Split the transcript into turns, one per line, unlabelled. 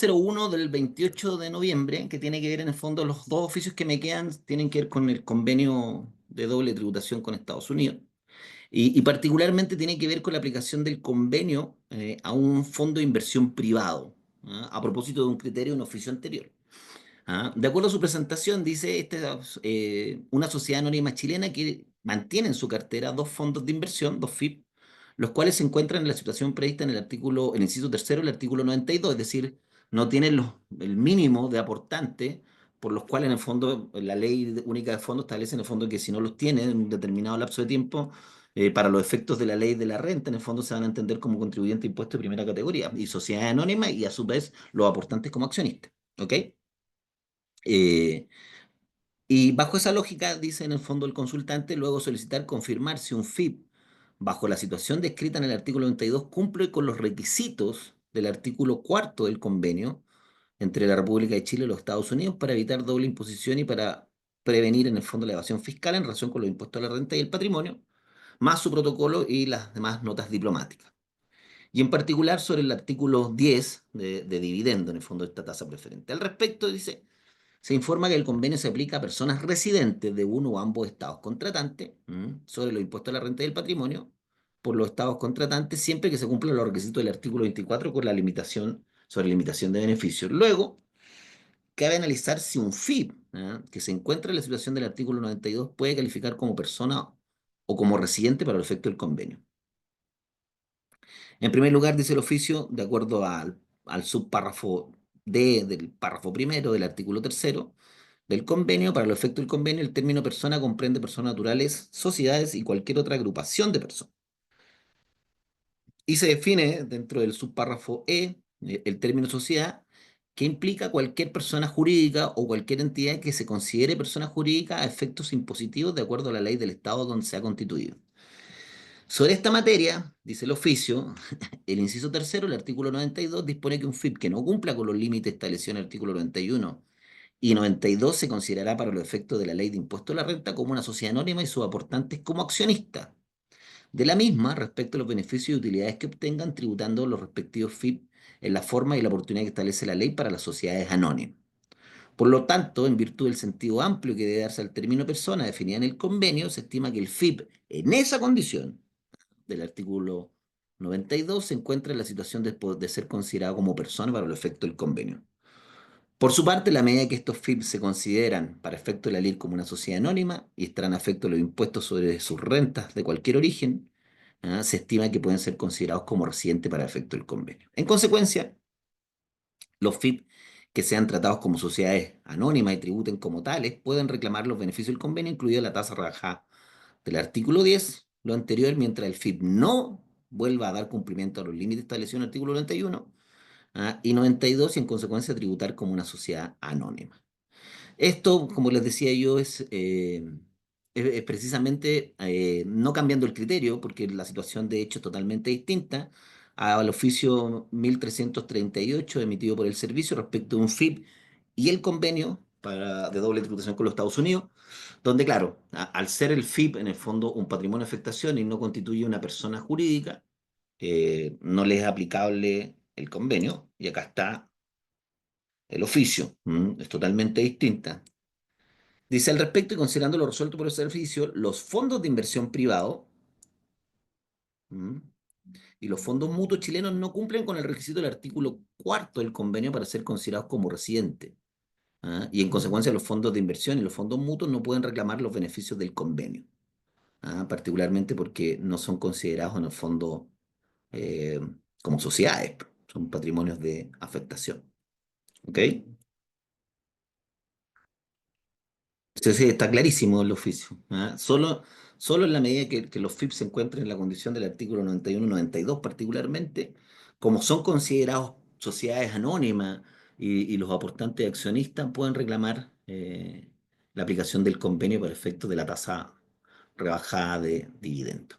301 del 28 de noviembre, que tiene que ver en el fondo, los dos oficios que me quedan tienen que ver con el convenio de doble tributación con Estados Unidos. Y particularmente tiene que ver con la aplicación del convenio a un fondo de inversión privado, ¿ah? A propósito de un criterio de un oficio anterior. ¿Ah? De acuerdo a su presentación, dice una sociedad anónima chilena que mantiene en su cartera dos fondos de inversión, dos FIP, los cuales se encuentran en la situación prevista en el inciso tercero del artículo 92, es decir, no tienen el mínimo de aportante, por los cuales en el fondo la ley única de fondos establece en el fondo que si no los tiene en un determinado lapso de tiempo, para los efectos de la ley de la renta, en el fondo se van a entender como contribuyente de impuesto de primera categoría y sociedad anónima y a su vez los aportantes como accionistas. ¿Ok? Eh, y bajo esa lógica, dice en el fondo el consultante, luego solicitar confirmar si un FIP, bajo la situación descrita en el artículo 92, cumple con los requisitos del artículo cuarto del convenio entre la República de Chile y los Estados Unidos para evitar doble imposición y para prevenir en el fondo la evasión fiscal en relación con los impuestos a la renta y el patrimonio, más su protocolo y las demás notas diplomáticas. Y en particular sobre el artículo 10 de dividendo, en el fondo de esta tasa preferente. Al respecto, dice, se informa que el convenio se aplica a personas residentes de uno o ambos estados contratantes sobre los impuestos a la renta y el patrimonio por los estados contratantes siempre que se cumplan los requisitos del artículo 24 con la limitación sobre limitación de beneficios. Luego, cabe analizar si un FIP que se encuentra en la situación del artículo 92 puede calificar como persona o como residente para el efecto del convenio. En primer lugar, dice el oficio, de acuerdo al subpárrafo D del párrafo primero del artículo tercero del convenio, para el efecto del convenio, el término persona comprende personas naturales, sociedades y cualquier otra agrupación de personas. Y se define dentro del subpárrafo el término sociedad, que implica cualquier persona jurídica o cualquier entidad que se considere persona jurídica a efectos impositivos de acuerdo a la ley del Estado donde se ha constituido. Sobre esta materia, dice el oficio, el inciso tercero, el artículo 92, dispone que un FIP que no cumpla con los límites establecidos en el artículo 91 y 92 se considerará para los efectos de la ley de impuesto a la renta como una sociedad anónima y sus aportantes como accionistas de la misma respecto a los beneficios y utilidades que obtengan tributando los respectivos FIP en la forma y la oportunidad que establece la ley para las sociedades anónimas. Por lo tanto, en virtud del sentido amplio que debe darse al término persona definida en el convenio, se estima que el FIP en esa condición del artículo 92 se encuentra en la situación de ser considerado como persona para el efecto del convenio. Por su parte, la medida que estos FIP se consideran para efecto de la ley como una sociedad anónima y estarán afectos a los impuestos sobre sus rentas de cualquier origen, se estima que pueden ser considerados como residentes para efecto del convenio. En consecuencia, los FIP que sean tratados como sociedades anónimas y tributen como tales pueden reclamar los beneficios del convenio, incluida la tasa rebajada del artículo 10, lo anterior, mientras el FIP no vuelva a dar cumplimiento a los límites establecidos en el artículo 91 y 92 y en consecuencia tributar como una sociedad anónima. Esto, como les decía yo, es precisamente no cambiando el criterio, porque la situación de hecho es totalmente distinta al oficio 1338 emitido por el servicio respecto de un FIP y el convenio de doble tributación con los Estados Unidos, donde, claro, al ser el FIP en el fondo un patrimonio de afectación y no constituye una persona jurídica, no le es aplicable el convenio, y acá está el oficio, es totalmente distinta. Dice al respecto y considerando lo resuelto por el servicio, los fondos de inversión privado ¿m? Y los fondos mutuos chilenos no cumplen con el requisito del artículo cuarto del convenio para ser considerados como residentes. Y en consecuencia los fondos de inversión y los fondos mutuos no pueden reclamar los beneficios del convenio, particularmente porque no son considerados en el fondo eh, como sociedades, son patrimonios de afectación. ¿Ok? Sí, sí, está clarísimo el oficio. Solo en la medida que los FIP se encuentren en la condición del artículo 91 y 92 particularmente, como son considerados sociedades anónimas y los aportantes accionistas pueden reclamar la aplicación del convenio para efectos de la tasa rebajada de dividendo.